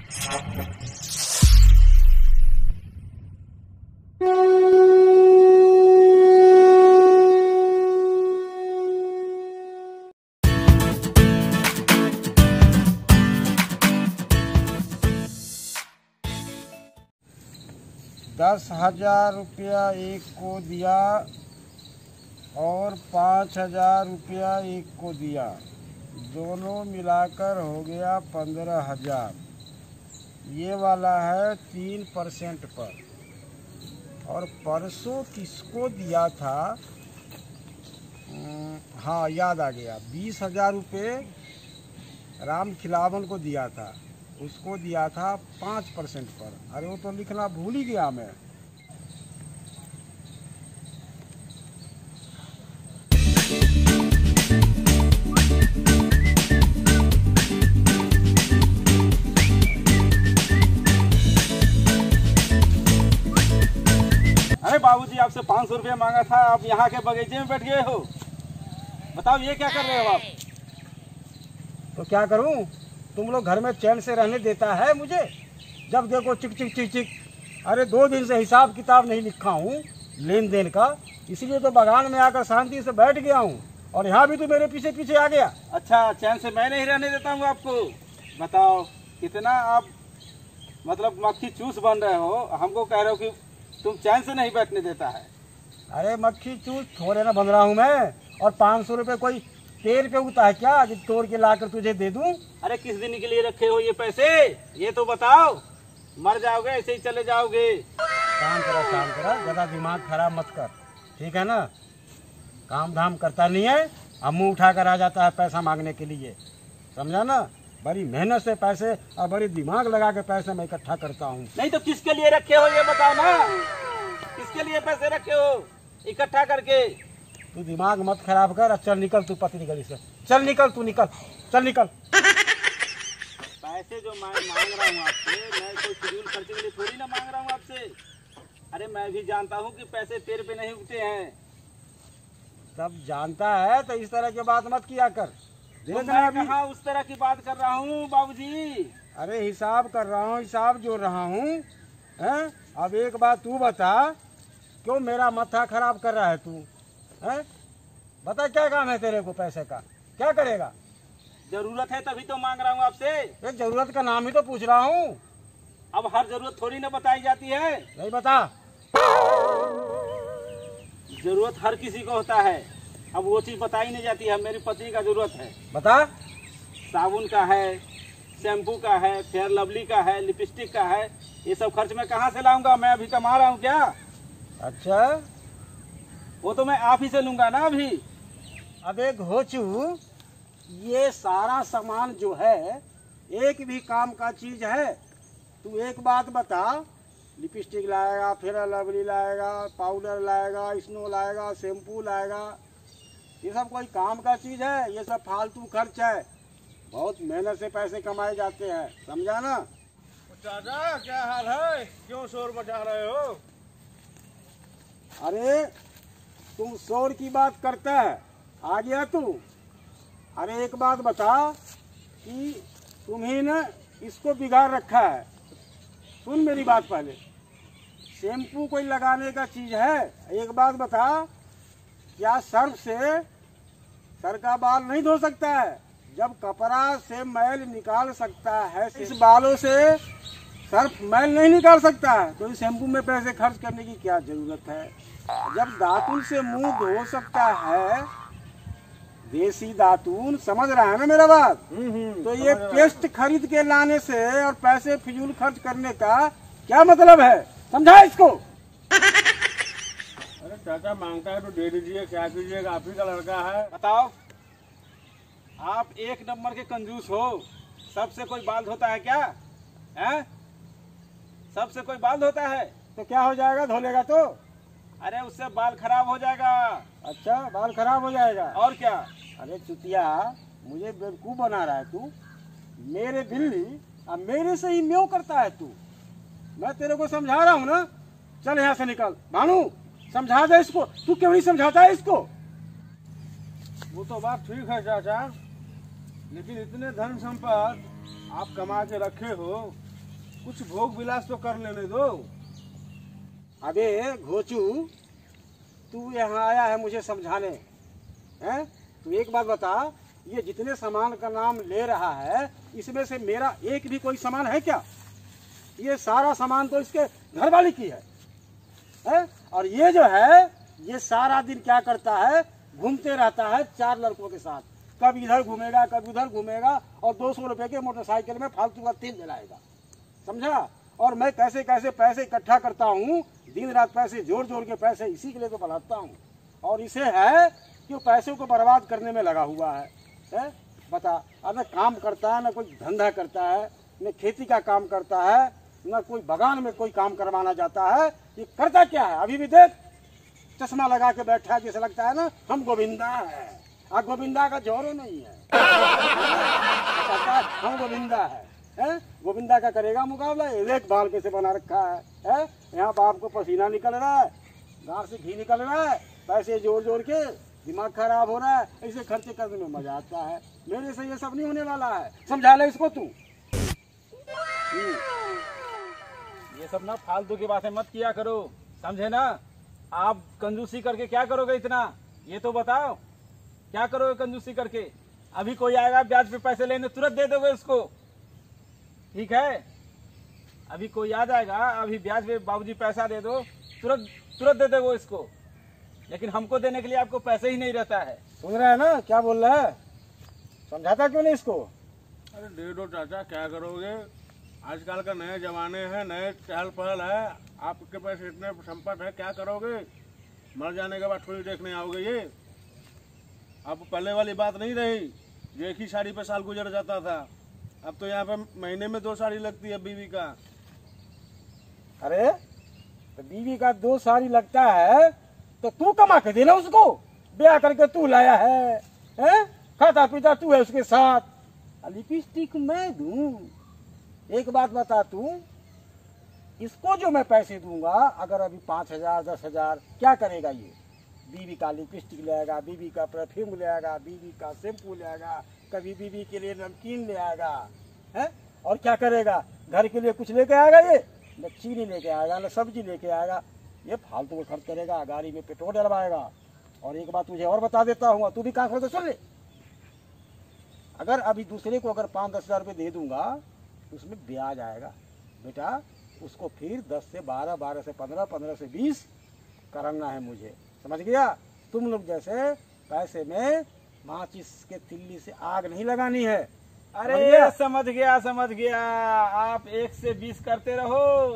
₹10,000 एक को दिया और 5,000 रुपया एक को दिया, दोनों मिलाकर हो गया 15,000। ये वाला है 3% पर। और परसों किसको दिया था? हाँ, याद आ गया, 20,000 रुपये राम खिलावन को दिया था, उसको दिया था 5% पर। अरे वो तो लिखना भूल ही गया मैं। अरे बाबूजी, आपसे 500 रुपया मांगा था, आप यहाँ के बगीचे में बैठ गए हो। बताओ ये क्या कर रहे हो आप? तो क्या करूं? तुम लोग घर में चैन से रहने देता है मुझे? जब देखो चिक चिक चिक चिक। अरे 2 दिन से हिसाब किताब नहीं लिखा हूँ लेन देन का, इसलिए तो बागान में आकर शांति से बैठ गया हूँ, और यहाँ भी तो मेरे पीछे पीछे आ गया। अच्छा, चैन से मैं नहीं रहने देता हूँ आपको। बताओ कितना आप मतलब मक्खी चूस बन रहे हो, हमको कह रहे हो कि तुम चैन से नहीं बैठने देता है। अरे मक्खी चूस थोड़े ना बन रहा हूँ मैं, और 500 रुपये कोई पेड़ पे उगता है क्या कि तोड़ के लाकर तुझे दे दूं? अरे किस दिन के लिए रखे हो ये पैसे, ये तो बताओ। मर जाओगे ऐसे ही चले जाओगे। काम करा, ज़्यादा दिमाग खराब मत कर, ठीक है ना? काम धाम करता नहीं है, अब मुँह उठा कर आ जाता है पैसा मांगने के लिए, समझा ना? बड़ी मेहनत से पैसे और बड़ी दिमाग लगा के पैसे मैं इकट्ठा करता हूँ। नहीं तो किसके लिए रखे हो ये बताओ ना, किसके लिए पैसे रखे हो इकट्ठा करके? तू दिमाग मत खराब कर, चल निकल तू पति गली से, चल निकल तू, निकल, चल निकल। पैसे जो मैं मांग रहा हूँ आपसे, मैं कोई फिजूल खर्चे के लिए थोड़ी ना मांग रहा हूँ आपसे। अरे मैं भी जानता हूँ कि पैसे पेड़ पे नहीं उगते हैं। सब जानता है तो इस तरह की बात मत किया कर। तो मैं कहाँ उस तरह की बात कर रहा हूँ बाबूजी। अरे हिसाब कर रहा हूँ, हिसाब जोड़ रहा हूँ, हैं? अब एक बात तू बता, क्यों मेरा माथा खराब कर रहा है तू, हैं? बता क्या काम है तेरे को पैसे का, क्या करेगा? जरूरत है तभी तो मांग रहा हूँ आपसे। एक जरूरत का नाम ही तो पूछ रहा हूँ। अब हर जरूरत थोड़ी ना बताई जाती है। नहीं बता। जरूरत हर किसी को होता है, अब वो चीज बताई नहीं जाती है। मेरी पत्नी का जरूरत है। बता। साबुन का है, शैम्पू का है, फेयर लवली का है, लिपस्टिक का है। ये सब खर्च मैं कहाँ से लाऊंगा? मैं अभी कमा रहा हूँ क्या? अच्छा, वो तो मैं आप ही से लूंगा ना अभी। अबे घोचू, ये सारा सामान जो है एक भी काम का चीज है? तू एक बात बता, लिपस्टिक लाएगा, फेयर लवली लाएगा, पाउडर लाएगा, स्नो लाएगा, शैम्पू लाएगा, ये सब कोई काम का चीज है? ये सब फालतू खर्च है। बहुत मेहनत से पैसे कमाए जाते हैं, समझा ना? चाचा क्या हाल है, क्यों शोर मचा रहे हो? अरे तुम शोर की बात करता है, आ गया तू? अरे एक बात बता कि तुम्ही ने इसको बिगाड़ रखा है। सुन मेरी बात पहले, शैम्पू कोई लगाने का चीज है? एक बात बता, क्या सर्फ से सर का बाल नहीं धो सकता है? जब कपड़ा से मैल निकाल सकता है, इस बालों से सर्फ मैल नहीं निकाल सकता है, तो इस शैम्पू में पैसे खर्च करने की क्या जरूरत है? जब दातुन से मुंह धो सकता है, देसी दातुन, समझ रहा है ना मेरा बात? तो ये पेस्ट खरीद के लाने से और पैसे फिजूल खर्च करने का क्या मतलब है? समझा इसको? अरे चाचा मांगता है तो दे दीजिए, क्या कीजिएगा, आप ही का लड़का है। बताओ, आप एक नंबर के कंजूस हो। सबसे कोई बाल धोता है क्या? हैं? सबसे कोई बाल धोता है? तो क्या हो जाएगा, धो लेगा तो? अरे उससे बाल खराब हो जाएगा। अच्छा, बाल खराब हो जाएगा? और क्या? अरे चुतिया, मुझे बेवकूफ बना रहा है तू। मेरे बिल्ली अब मेरे से ही म्यों करता है तू। मैं तेरे को समझा रहा हूँ ना, चल यहाँ से निकल। भानु, समझा दे इसको। तू क्यों नहीं समझाता है इसको? वो तो बात ठीक है चाचा, लेकिन इतने धन संपत्ति आप कमा के रखे हो, कुछ भोग विलास तो कर लेने दो। अबे घोचू, तू यहाँ आया है मुझे समझाने, हैं? तू एक बात बता, ये जितने सामान का नाम ले रहा है इसमें से मेरा एक भी कोई सामान है क्या? ये सारा सामान तो इसके घरवाली की है? और ये जो है ये सारा दिन क्या करता है, घूमते रहता है 4 लड़कों के साथ, कभी इधर घूमेगा कभी उधर घूमेगा और 200 रुपए के मोटरसाइकिल में फालतू का तेल जलाएगा, समझा? और मैं कैसे कैसे पैसे इकट्ठा करता हूँ, दिन रात पैसे जोड़ जोड़ के पैसे इसी के लिए तो बनाता हूँ, और इसे है कि वो पैसों को बर्बाद करने में लगा हुआ है? बता, अब न काम करता है, न कोई धंधा करता है, न खेती का काम करता है, न कोई बगान में कोई काम करवाना जाता है। ये करता क्या है? अभी भी देख, चश्मा लगा के बैठा है, जैसे लगता है ना हम गोविंदा है। गोविंदा का जोरो नहीं है, हम गोविंदा है? गोविंदा का करेगा मुकाबला? एक बाल कैसे बना रखा है? यहाँ बाप को पसीना निकल रहा है, गांव से घी निकल रहा है, पैसे जोड़ जोड़ के दिमाग खराब हो रहा है, ऐसे खर्चे करने में मजा आता है। मेरे से ये सब नहीं होने वाला है, समझा ले इसको तू। ये सब ना फालतू की बातें मत किया करो, समझे ना? आप कंजूसी करके क्या करोगे इतना, ये तो बताओ, क्या करोगे कंजूसी करके? अभी कोई आएगा ब्याज पे पैसे लेने, तुरंत दे दोगे उसको, ठीक है? अभी कोई आ जाएगा, अभी ब्याज पे बाबूजी पैसा दे दो, तुरंत दे दोगे इसको, लेकिन हमको देने के लिए आपको पैसे ही नहीं रहता है। सुन रहा है ना क्या बोल रहा है? समझाता क्यों नहीं इसको? अरे दे दो चाचा, क्या करोगे? आजकल का नए जमाने हैं, नए चहल पहल है, आपके पास इतने संपत्ति है, क्या करोगे? मर जाने के बाद थोड़ी देखने आओगे ये? अब पहले वाली बात नहीं रही, जो एक ही साड़ी पे साल गुजर जाता था, अब तो यहाँ पे महीने में 2 साड़ी लगती है बीवी का। अरे तो बीवी का 2 साड़ी लगता है तो तू कमा के देना उसको, ब्याह करके तू लाया है? खाता पीता तू है उसके साथ, लिपस्टिक मैं दूं? एक बात बता तू, इसको जो मैं पैसे दूंगा, अगर अभी 5,000 10,000 क्या करेगा ये? बीवी का लिपस्टिक ले आएगा, बीवी का परफ्यूम ले आएगा, बीवी का शैम्पू ले आएगा, कभी बीवी के लिए नमकीन ले आएगा, है? और क्या करेगा? घर के लिए कुछ लेके आएगा ये? न चीनी लेके आएगा, न सब्जी लेके आएगा, ये फालतू को खर्च करेगा, गाड़ी में पेट्रोल डलवाएगा। और एक बात तुझे और बता देता हूँ, तू भी कान खोल के सुन ले, अगर अभी दूसरे को अगर 5-10 हज़ार रुपये दे दूंगा तो उसमें ब्याज आएगा बेटा, उसको फिर 10 से 12, 12 से 15, 15 से 20 करना है मुझे, समझ गया? तुम लोग जैसे पैसे में माचिस के तिल्ली से आग नहीं लगानी है। अरे समझ गया। आप 1 से 20 करते रहो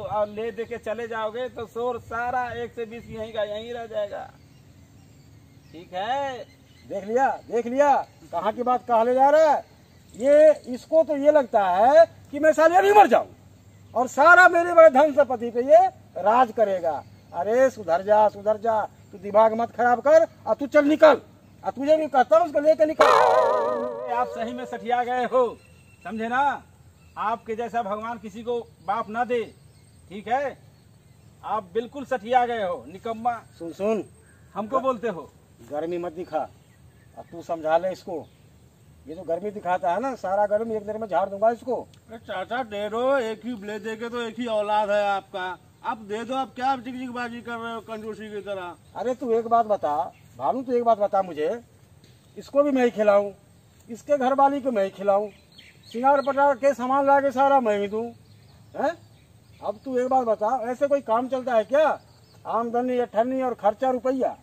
और ले दे के चले जाओगे तो शोर सारा 1 से 20 यहीं का यहीं रह जाएगा, ठीक है? देख लिया कहाँ की बात कहा ले जा रहा है ये। इसको तो ये लगता है कि मैं साले अभी मर जाऊं और सारा मेरे बड़े धन संपत्ति पे ये राज करेगा। अरे सुधर जा, तू दिमाग मत खराब कर और तू चल निकल, और तुझे भी कहता हूँ उसको लेकर निकल। आप सही में सठिया गए हो, समझे ना? आपके जैसा भगवान किसी को बाप ना दे, ठीक है? आप बिल्कुल सठिया गए हो, निकम्मा। सुन हमको बोलते हो गर्मी मत दिखा, अब तू समझा ले इसको। ये जो गर्मी दिखाता है ना, सारा गर्मी एक दिन में झाड़ दूंगा इसको। अरे चाचा दे दो, एक ही ले दे के तो एक ही औलाद है आपका, आप दे दो। आप क्या चिकचिकबाजी कर रहे हो कंजूसी की तरह? अरे तू एक बात बता भानु, तू एक बात बता मुझे, इसको भी मैं ही खिलाऊं, इसके घर वाली को मैं ही खिलाऊं, सिंगार पटार के सामान ला के सारा मैं ही दूं, है? अब तू एक बात बता, ऐसे कोई काम चलता है क्या? आमदनी अठन्नी और खर्चा रुपया,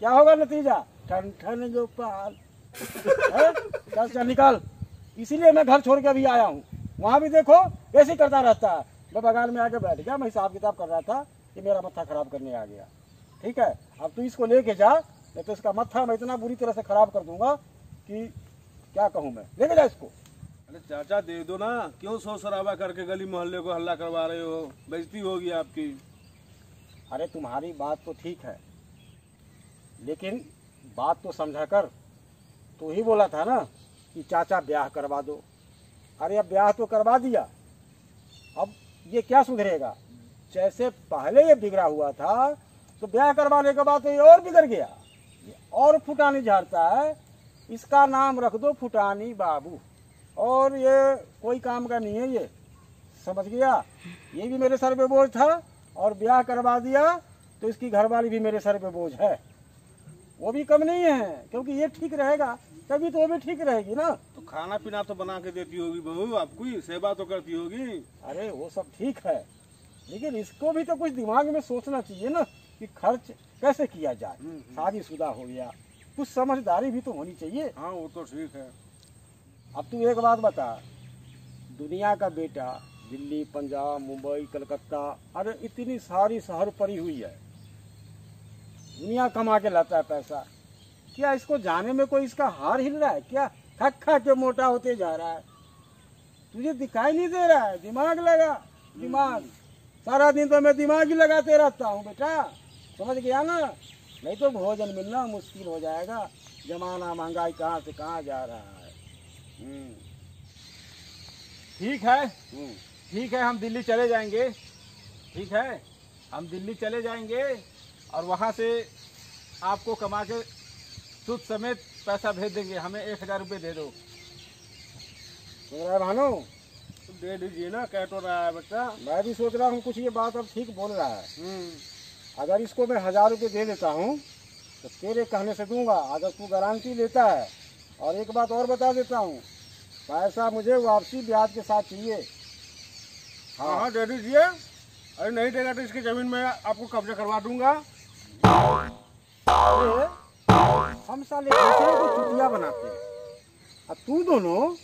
क्या होगा नतीजा? ठन ठन गोपाल। चल निकाल। इसीलिए मैं घर छोड़ के अभी आया हूँ। वहाँ भी देखो ऐसे ही करता रहता है। मैं बगान में आके बैठ गया, मैं हिसाब किताब कर रहा था कि मेरा मत्था खराब करने आ गया। ठीक है, अब तू इसको लेके जा, नहीं तो इसका मत्था मैं इतना बुरी तरह से खराब कर दूंगा कि क्या कहूँ मैं। लेके जा इसको। अरे चाचा दे दो ना, क्यों शोर शराबा करके गली मोहल्ले को हल्ला करवा रहे हो? बेइज्जती होगी आपकी। अरे तुम्हारी बात तो ठीक है, लेकिन बात तो समझा कर। तो ही बोला था ना कि चाचा ब्याह करवा दो। अरे अब ब्याह तो करवा दिया, अब ये क्या सुधरेगा? जैसे पहले ये बिगड़ा हुआ था तो ब्याह करवाने के बाद तो ये और बिगड़ गया, ये और फुटानी झाड़ता है। इसका नाम रख दो फुटानी बाबू। और ये कोई काम का नहीं है, ये समझ गया, ये भी मेरे सर पे बोझ था, और ब्याह करवा दिया तो इसकी घरवाली भी मेरे सर पे बोझ है। वो भी कम नहीं है, क्योंकि ये ठीक रहेगा तभी तो वो भी ठीक रहेगी ना। तो खाना पीना तो बना के देती होगी बहू, आपको ही सेवा तो करती होगी। अरे वो सब ठीक है, लेकिन इसको भी तो कुछ दिमाग में सोचना चाहिए ना कि खर्च कैसे किया जाए। शादीशुदा हो गया, कुछ समझदारी भी तो होनी चाहिए। हाँ वो तो ठीक है। अब तू एक बात बता, दुनिया का बेटा दिल्ली, पंजाब, मुंबई, कलकत्ता, अरे इतनी सारी शहर पड़ी हुई है, दुनिया कमा के लाता है पैसा। क्या इसको जाने में कोई इसका हार हिल रहा है क्या? खा खा के मोटा होते जा रहा है, तुझे दिखाई नहीं दे रहा है? दिमाग लगा, दिमाग। सारा दिन तो मैं दिमाग ही लगाते रहता हूँ बेटा, समझ गया ना? नहीं तो भोजन मिलना मुश्किल हो जाएगा। जमाना महंगाई कहाँ से कहाँ जा रहा है। ठीक है, ठीक है, हम दिल्ली चले जाएंगे। ठीक है, हम दिल्ली चले जाएंगे और वहाँ से आपको कमा के सूद समेत पैसा भेज देंगे। हमें 1000 रुपये दे दो। सुन रहा है भानु? तो दे दीजिए ना, कह तो रहा है बच्चा। मैं भी सोच रहा हूँ कुछ ये बात अब ठीक बोल रहा है। अगर इसको मैं 1000 रुपये दे देता हूँ तो तेरे कहने से दूंगा, अगर तू गारंटी लेता है। और एक बात और बता देता हूँ, पैसा मुझे वापसी ब्याज के साथ चाहिए। हाँ हाँ दे दीजिए। अरे नहीं देगा तो इसकी जमीन में आपको कब्जा करवा दूंगा। अरे हम साले दूसरे को चुतिया बनाते हैं, अब तू दोनों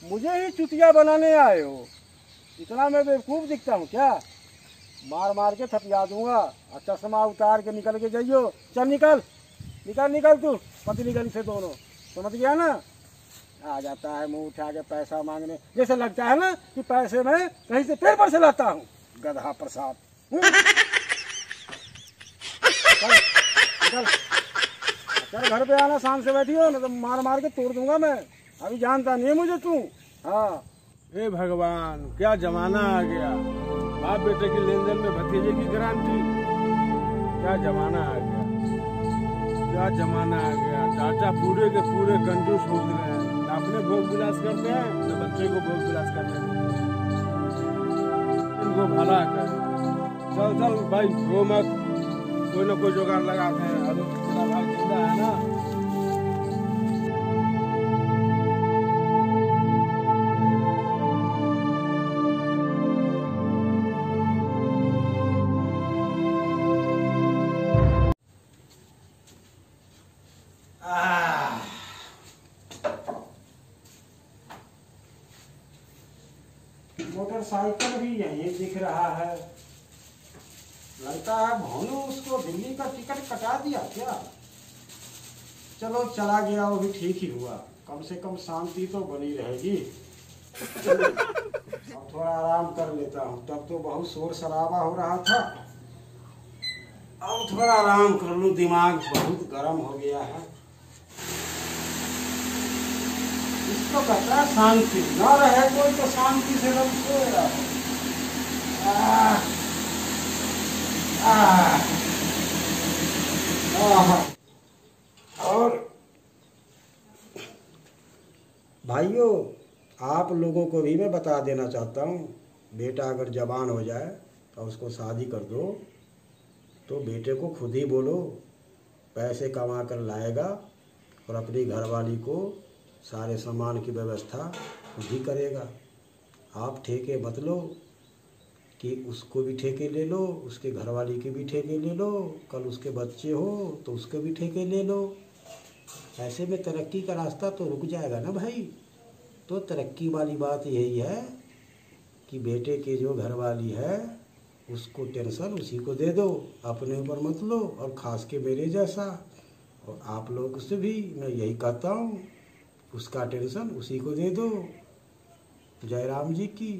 मुझे ही चुतिया बनाने आए हो। इतना मैं बेवकूफ़ दिखता हूँ क्या? मार मार के थपिया दूंगा। और चश्मा उतार के निकल के जाइयो। चल निकल निकल निकल, तू पतली गली से दोनों, समझ गया ना? आ जाता है मुंह उठा के पैसा मांगने, जैसे लगता है ना कि पैसे मैं कहीं से पेड़ पर से लाता हूँ। गधा प्रसाद। चल निकल, चल घर पे आना, शाम से बैठी हो ना तो मार मार के तोड़ दूंगा मैं। अभी जानता नहीं है मुझे तू। हाँ, हे भगवान, क्या जमाना आ गया। बाप बेटे की लेन देन में भतीजे की गारंटी। क्या जमाना आ गया, क्या जमाना आ गया। चाचा पूरे के पूरे कंजूस हो रहे हैं, ना अपने भोग विलास करते हैं ना बच्चे को भोग विलास करने देते हैं। इनको भला कर। चल चल भाई, रो मत, कोई ना कोई जुगाड़ लगाते हैं। अरे तेरा भाई जिंदा है ना। मोटरसाइकिल भी यहीं दिख रहा है, लगता है भानु उसको दिल्ली का टिकट कटा दिया क्या? चलो चला गया वो भी ठीक ही हुआ, कम से कम शांति तो बनी रहेगी। अब थोड़ा आराम कर लेता हूँ, तब तो बहुत शोर शराबा हो रहा था। अब थोड़ा आराम कर लूँ, दिमाग बहुत गर्म हो गया है। इसको कहता है शांति, न रहे कोई तो शांति से रब सोएगा। और भाइयों, आप लोगों को भी मैं बता देना चाहता हूँ, बेटा अगर जवान हो जाए तो उसको शादी कर दो, तो बेटे को खुद ही बोलो पैसे कमा कर लाएगा और अपनी घरवाली को सारे सामान की व्यवस्था खुद ही करेगा। आप ठेके मत लो कि उसको भी ठेके ले लो, उसके घरवाली के भी ठेके ले लो, कल उसके बच्चे हो तो उसके भी ठेके ले लो। ऐसे में तरक्की का रास्ता तो रुक जाएगा ना भाई। तो तरक्की वाली बात यही है कि बेटे के जो घरवाली है उसको टेंशन उसी को दे दो, अपने ऊपर मत लो। और ख़ास के मेरे जैसा, और आप लोग से भी मैं यही कहता हूँ, उसका टेंशन उसी को दे दो। जय राम जी की।